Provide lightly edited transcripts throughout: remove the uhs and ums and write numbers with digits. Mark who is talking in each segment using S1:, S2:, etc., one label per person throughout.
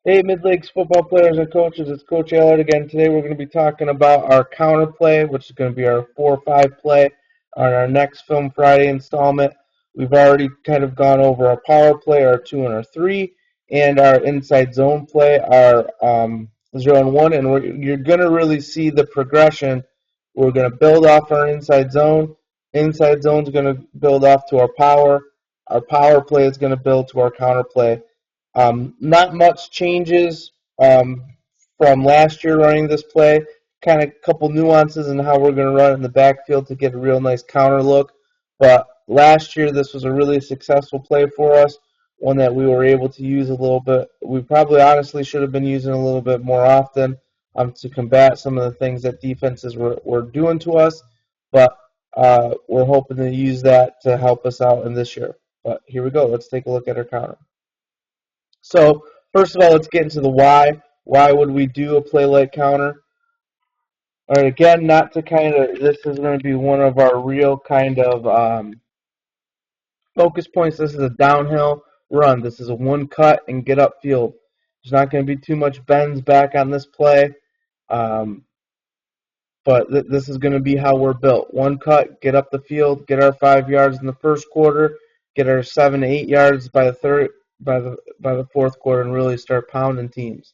S1: Hey, Midlakes football players and coaches, it's Coach Allard again. Today we're going to be talking about our counter play, which is going to be our 4-5 play on our next Film Friday installment. We've already kind of gone over our power play, our 2 and our 3, and our inside zone play, our 0 and 1, and you're going to really see the progression. We're going to build off our inside zone. Inside zone is going to build off to our power. Our power play is going to build to our counter play. Not much changes from last year running this play. Kind of a couple nuances in how we're going to run it in the backfield to get a real nice counter look. But last year, this was a really successful play for us, one that we were able to use a little bit. We probably honestly should have been using a little bit more often to combat some of the things that defenses were doing to us. But we're hoping to use that to help us out in this year. But here we go. Let's take a look at our counter. So first of all, let's get into the why. Why would we do a play like counter? All right, again, not to kind of, this is going to be one of our real kind of focus points. This is a downhill run. This is a one cut and get upfield. There's not going to be too much bends back on this play, um, but this is going to be how we're built. One cut, get up the field, get our 5 yards in the first quarter, get our 7 to 8 yards by the fourth quarter, and really start pounding teams.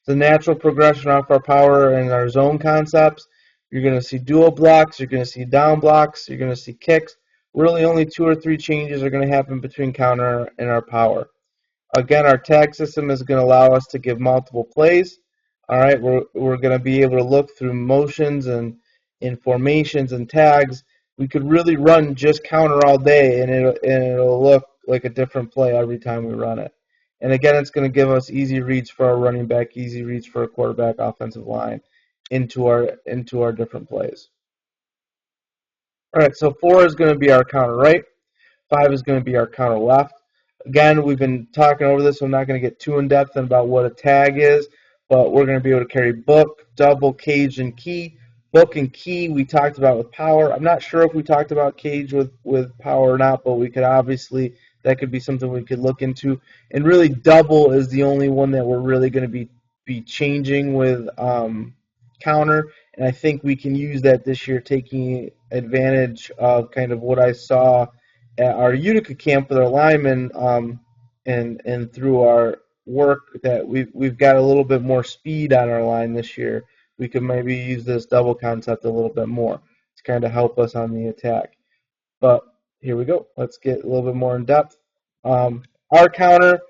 S1: The natural progression off our power and our zone concepts. You're going to see dual blocks, you're going to see down blocks, you're going to see kicks. Really only 2 or 3 changes are going to happen between counter and our power. Again, our tag system is going to allow us to give multiple plays. All right, we're going to be able to look through motions and in formations and tags. We could really run just counter all day, and it'll look like a different play every time we run it. And again, it's going to give us easy reads for our running back, easy reads for our quarterback, offensive line into our different plays. All right, so 4 is going to be our counter right. 5 is going to be our counter left. Again, we've been talking over this, so I'm not going to get too in depth about what a tag is, but we're going to be able to carry book, double, cage, and key. Book and key we talked about with power. I'm not sure if we talked about cage with power or not, but we could obviously, that could be something we could look into. And really, double is the only one that we're really going to be changing with counter, and I think we can use that this year, taking advantage of kind of what I saw at our Utica camp with our linemen, and through our work that we've got a little bit more speed on our line this year. We could maybe use this double concept a little bit more to kind of help us on the attack. But here we go. Let's get a little bit more in depth. Our counter,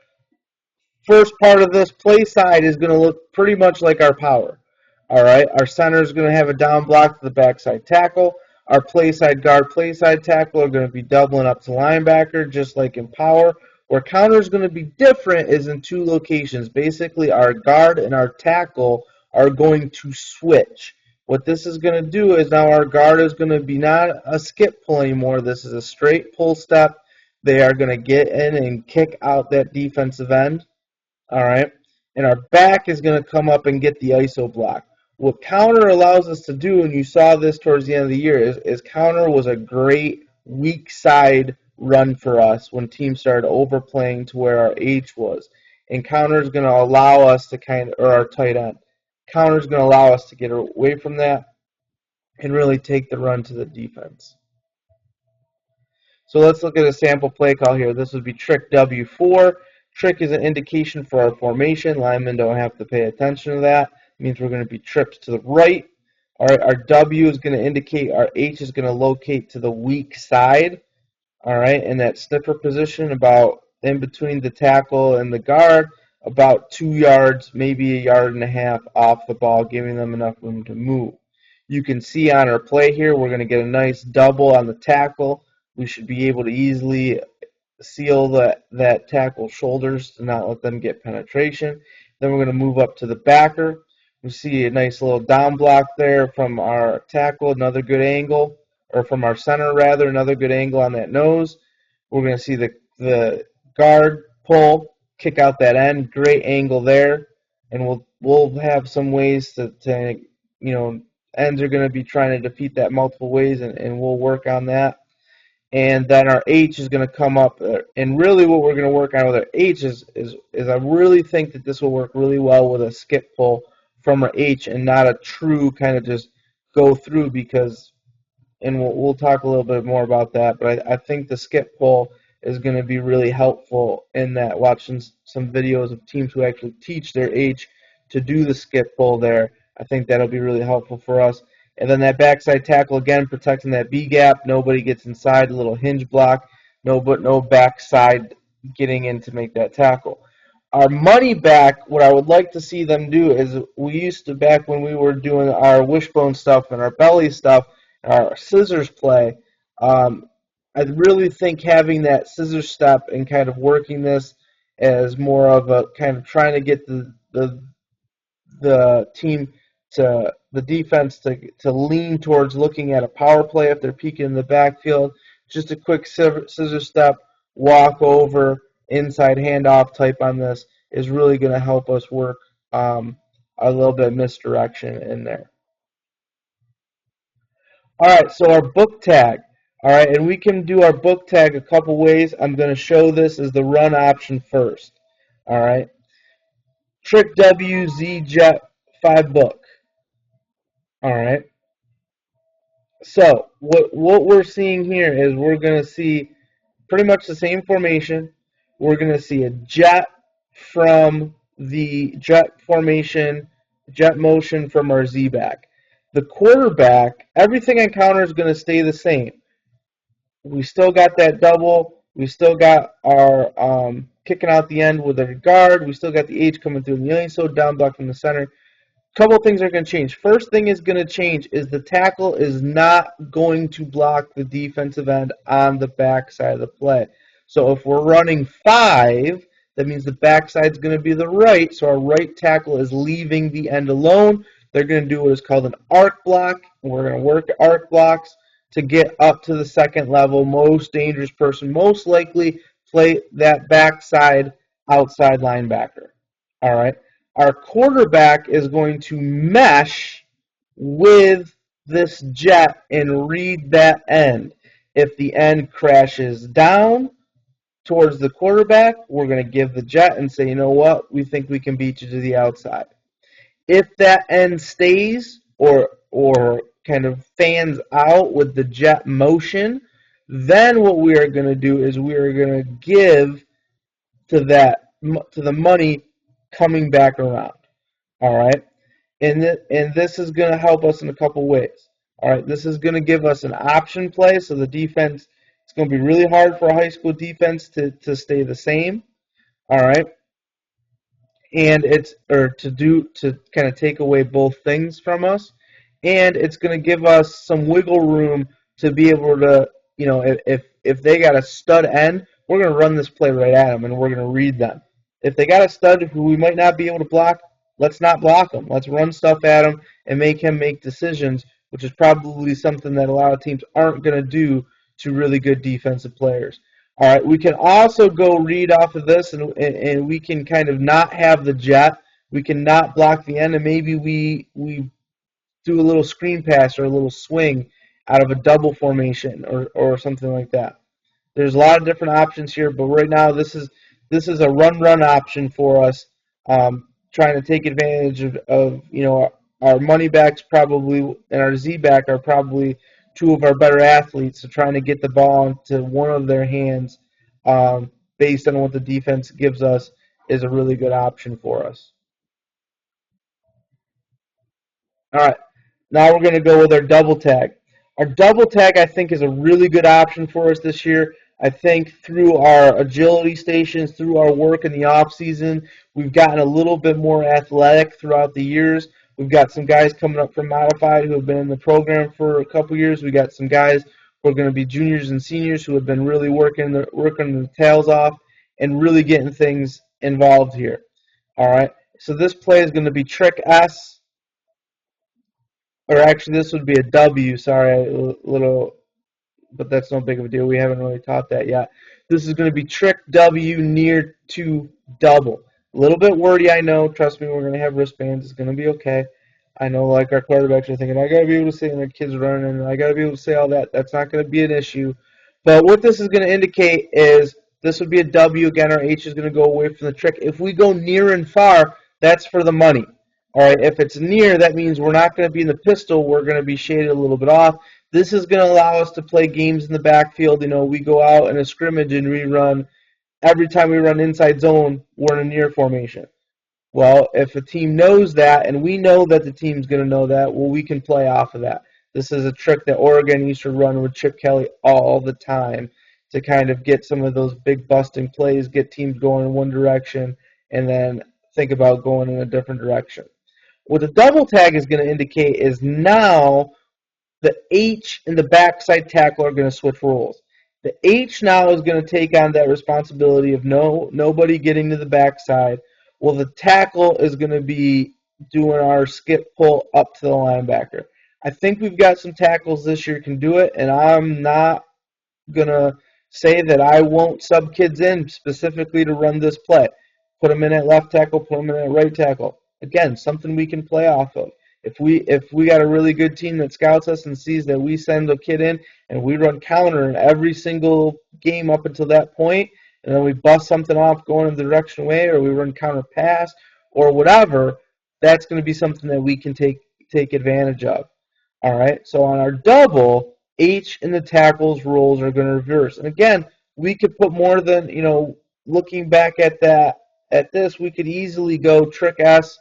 S1: first part of this play side is going to look pretty much like our power. All right, our center is going to have a down block to the backside tackle. Our play side guard, play side tackle are going to be doubling up to linebacker, just like in power. Where counter is going to be different is in 2 locations. Basically, our guard and our tackle are going to switch. What this is going to do is now our guard is going to be not a skip pull anymore. This is a straight pull step. They are going to get in and kick out that defensive end. All right, and our back is going to come up and get the ISO block. What counter allows us to do, and you saw this towards the end of the year, is counter was a great weak side run for us when teams started overplaying to where our H was. And counter is going to allow us to or our tight end. Counter is going to allow us to get away from that and really take the run to the defense. So let's look at a sample play call here. This would be trick W4. Trick is an indication for our formation. Linemen don't have to pay attention to that. It means we're going to be tripped to the right. All right, our W is going to indicate our H is going to locate to the weak side. All right, in that sniffer position, about in between the tackle and the guard, about 2 yards, maybe a yard and a half off the ball, giving them enough room to move. You can see on our play here, we're going to get a nice double on the tackle. We should be able to easily seal that tackle's shoulders to not let them get penetration. Then we're going to move up to the backer. We see a nice little down block there from our tackle, another good angle, or from our center rather, another good angle on that nose. We're going to see the guard pull, kick out that end, great angle there, and we'll have some ways to ends are going to be trying to defeat that multiple ways, and we'll work on that. and then our H is going to come up. And really, what we're going to work on with our H is I really think that this will work really well with a skip pull from our H and not a true kind of just go through, because, and we'll talk a little bit more about that, but I think the skip pull is going to be really helpful in that. Watching some videos of teams who actually teach their H to do the skip pull there, I think that'll be really helpful for us. And then that backside tackle, again, protecting that B gap. Nobody gets inside, a little hinge block. No backside getting in to make that tackle. Our money back, what I would like to see them do is, we used to, back when we were doing our wishbone stuff and our belly stuff, our scissors play, I really think having that scissor step and kind of working this as more of a kind of trying to get the team to the defense to lean towards looking at a power play if they're peeking in the backfield. Just a quick scissor step, walk over, inside handoff type on this is really going to help us work a little bit of misdirection in there. All right, so our book tag. All right, and we can do our book tag a couple ways. I'm going to show this as the run option first. All right, trick W, Z, jet, 5 book. All right. So what we're seeing here is we're going to see pretty much the same formation. We're going to see a jet from the jet formation, jet motion from our Z back. The quarterback, everything on counter is going to stay the same. We still got that double. We still got our kicking out the end with a guard. We still got the H coming through the lane, so down block from the center. Couple of things are going to change. First thing is going to change is the tackle is not going to block the defensive end on the backside of the play. So if we're running 5, that means the backside is going to be the right, so our right tackle is leaving the end alone. They're going to do what is called an arc block. We're going to work arc blocks to get up to the second level. Most dangerous person, most likely play that backside outside linebacker. All right. Our quarterback is going to mesh with this jet and read that end. If the end crashes down towards the quarterback, we're going to give the jet and say, you know what, we think we can beat you to the outside. If that end stays or kind of fans out with the jet motion, then what we are going to do is we are going to give to the money coming back around. All right, and this is going to help us in a couple ways. All right, this is going to give us an option play, so the defense, it's going to be really hard for a high school defense to stay the same. All right, and to kind of take away both things from us, and it's going to give us some wiggle room to be able to, if they got a stud end, we're going to run this play right at them and we're going to read them. If they got a stud who we might not be able to block, let's not block him. Let's run stuff at him and make him make decisions, which is probably something that a lot of teams aren't going to do to really good defensive players. All right, we can also go read off of this, and we can kind of not have the jet. We can not block the end, and maybe we do a little screen pass or a little swing out of a double formation or something like that. There's a lot of different options here, but right now this is a run option for us, trying to take advantage of our money backs probably and our Z back are probably two of our better athletes, so trying to get the ball into one of their hands based on what the defense gives us is a really good option for us. All right, now we're going to go with our double tag. Our double tag, I think, is a really good option for us this year. I think through our agility stations, through our work in the off season, we've gotten a little bit more athletic throughout the years. We've got some guys coming up from Modified who have been in the program for a couple years. We've got some guys who are going to be juniors and seniors who have been really working the tails off and really getting things involved here. All right, so this play is going to be trick S. Or actually, this would be a W. Sorry, but that's no big of a deal. We haven't really taught that yet. This is going to be trick W near to double. A little bit wordy, I know. Trust me, we're going to have wristbands. It's going to be okay. I know, like our quarterbacks are thinking, I got to be able to say, and the kids running, and I got to be able to say all that. That's not going to be an issue. But what this is going to indicate is this would be a W again. Our H is going to go away from the trick. If we go near and far, that's for the money. All right. If it's near, that means we're not going to be in the pistol. We're going to be shaded a little bit off. This is going to allow us to play games in the backfield. You know, we go out in a scrimmage and we run. Every time we run inside zone, we're in a near formation. Well, if a team knows that, and we know that the team's going to know that, well, we can play off of that. This is a trick that Oregon used to run with Chip Kelly all the time to kind of get some of those big busting plays, get teams going in one direction, and then think about going in a different direction. What the double tag is going to indicate is now the H and the backside tackle are going to switch roles. The H now is going to take on that responsibility of nobody getting to the backside. Well, the tackle is going to be doing our skip pull up to the linebacker. I think we've got some tackles this year can do it, and I'm not going to say that I won't sub kids in specifically to run this play. Put them in at left tackle, put them in at right tackle. Again, something we can play off of. If we got a really good team that scouts us and sees that we send a kid in and we run counter in every single game up until that point, and then we bust something off going in the direction way, or we run counter pass or whatever, that's going to be something that we can take advantage of. All right. So on our double, H and the tackles roles are going to reverse. And again, we could put more than, looking back at this, we could easily go trick S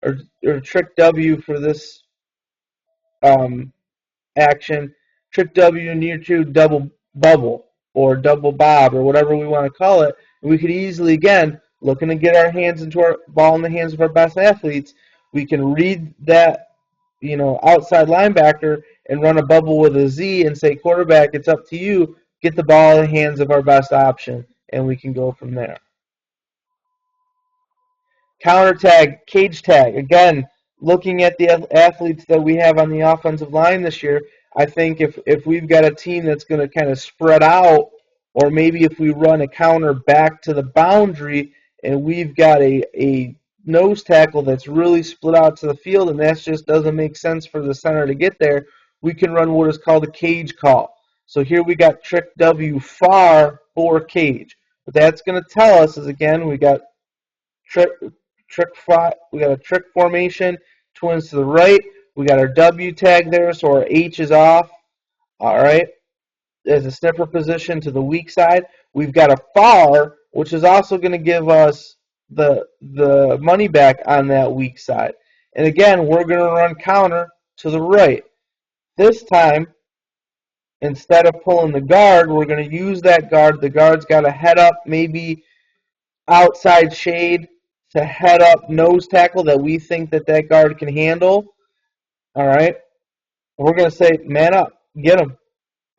S1: or trick W for this action, trick W near to double bubble or double bob or whatever we want to call it. And we could easily, again, looking to get our hands into our ball in the hands of our best athletes, we can read that, outside linebacker and run a bubble with a Z and say, quarterback, it's up to you. Get the ball in the hands of our best option, and we can go from there. Counter tag, cage tag. Again, looking at the athletes that we have on the offensive line this year, I think if we've got a team that's going to kind of spread out, or maybe if we run a counter back to the boundary and we've got a nose tackle that's really split out to the field and that just doesn't make sense for the center to get there, we can run what is called a cage call. So here we got trick W far for cage. What that's going to tell us is, again, we got trick we got a trick formation, twins to the right. We got our W tag there, so our H is off. All right. As a snipper position to the weak side. We've got a far, which is also going to give us the money back on that weak side. And again, we're going to run counter to the right. This time, instead of pulling the guard, we're going to use that guard. The guard's got to head up, maybe outside shade to head up nose tackle that we think that guard can handle. All right. We're going to say, man up, get him.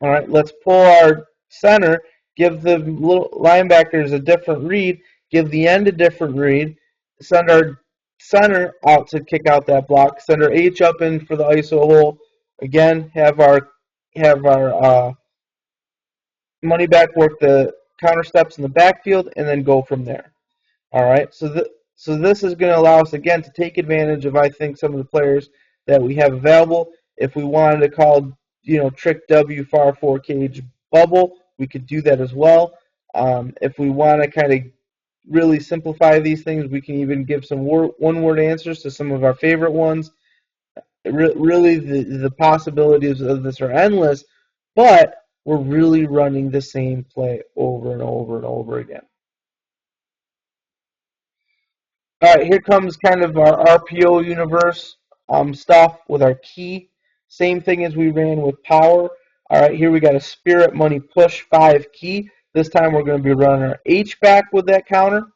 S1: All right. Let's pull our center, give the little linebackers a different read, give the end a different read, send our center out to kick out that block, send our H up in for the ISO hole. Again, have our money back work the counter steps in the backfield, and then go from there. All right, so this is going to allow us, again, to take advantage of, I think, some of the players that we have available. If we wanted to call, trick W far 4 cage bubble, we could do that as well. If we want to kind of really simplify these things, we can even give some one-word answers to some of our favorite ones. Really, the possibilities of this are endless, but we're really running the same play over and over and over again. All right, here comes kind of our RPO universe stuff with our key. Same thing as we ran with power. All right, here we got a spirit money push 5 key. This time we're going to be running our H back with that counter.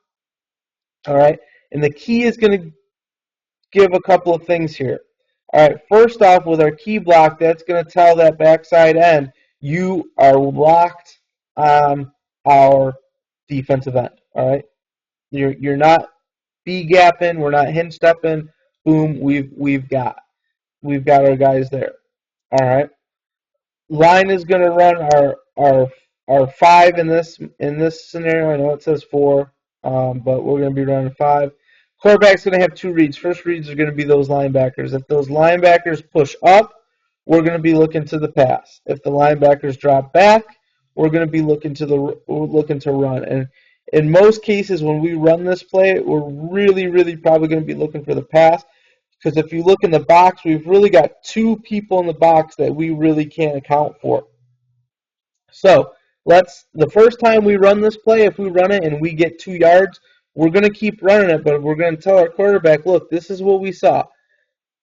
S1: All right, and the key is going to give a couple of things here. All right, first off, with our key block, that's going to tell that backside end, you are locked on our defensive end. All right, you're not B-gapping, we're not hinge stepping. Boom, we've got our guys there. All right. Line is going to run our 5 in this scenario. I know it says 4, but we're going to be running 5. Quarterback's going to have 2 reads. First reads are going to be those linebackers. If those linebackers push up, we're going to be looking to the pass. If the linebackers drop back, we're going to be looking to run. And in most cases, when we run this play, we're really probably going to be looking for the pass. Because if you look in the box, we've really got two people in the box that we really can't account for. So the first time we run this play, if we run it and we get 2 yards, we're going to keep running it, but we're going to tell our quarterback, look, this is what we saw.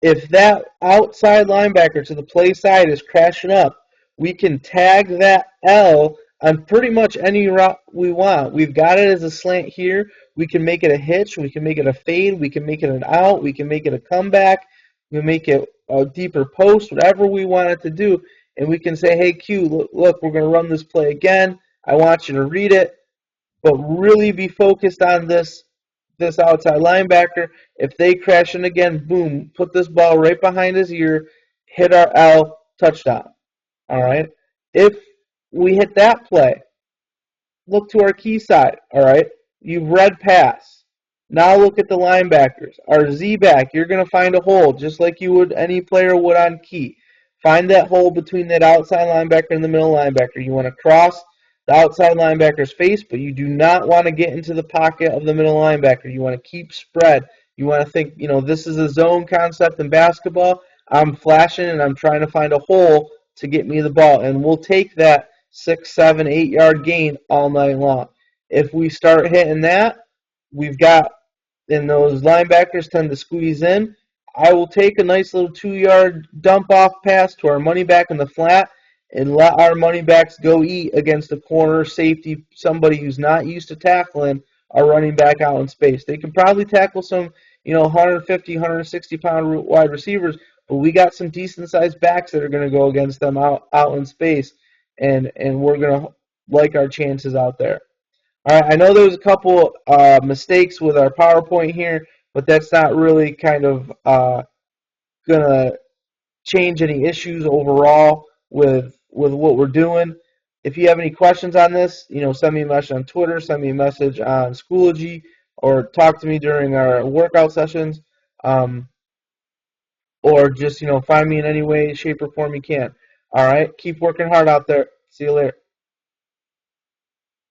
S1: If that outside linebacker to the play side is crashing up, we can tag that L on pretty much any route we want. We've got it as a slant here. We can make it a hitch. We can make it a fade. We can make it an out. We can make it a comeback. We can make it a deeper post, whatever we want it to do. And we can say, hey, Q, look, we're going to run this play again. I want you to read it, but really be focused on this outside linebacker. If they crash in again, boom, put this ball right behind his ear, hit our L, touchdown. All right. If we hit that play, look to our key side. All right. You've read pass. Now look at the linebackers. Our Z back, you're going to find a hole just like you would any player would on key. Find that hole between that outside linebacker and the middle linebacker. You want to cross the outside linebacker's face, but you do not want to get into the pocket of the middle linebacker. You want to keep spread. You want to think, this is a zone concept in basketball. I'm flashing and I'm trying to find a hole to get me the ball. And we'll take that 6, 7, 8 yard gain all night long. If we start hitting that, we've got, and those linebackers tend to squeeze in, I will take a nice little 2 yard dump off pass to our money back in the flat and let our money backs go eat against a corner safety, somebody who's not used to tackling our running back out in space. They can probably tackle some, 150, 160 pound wide receivers, but we got some decent sized backs that are going to go against them out in space, and we're going to like our chances out there. All right, I know there was a couple mistakes with our PowerPoint here, but that's not really kind of going to change any issues overall with what we're doing. If you have any questions on this, send me a message on Twitter, send me a message on Schoology, or talk to me during our workout sessions, or just find me in any way, shape, or form you can. All right, keep working hard out there. See you later.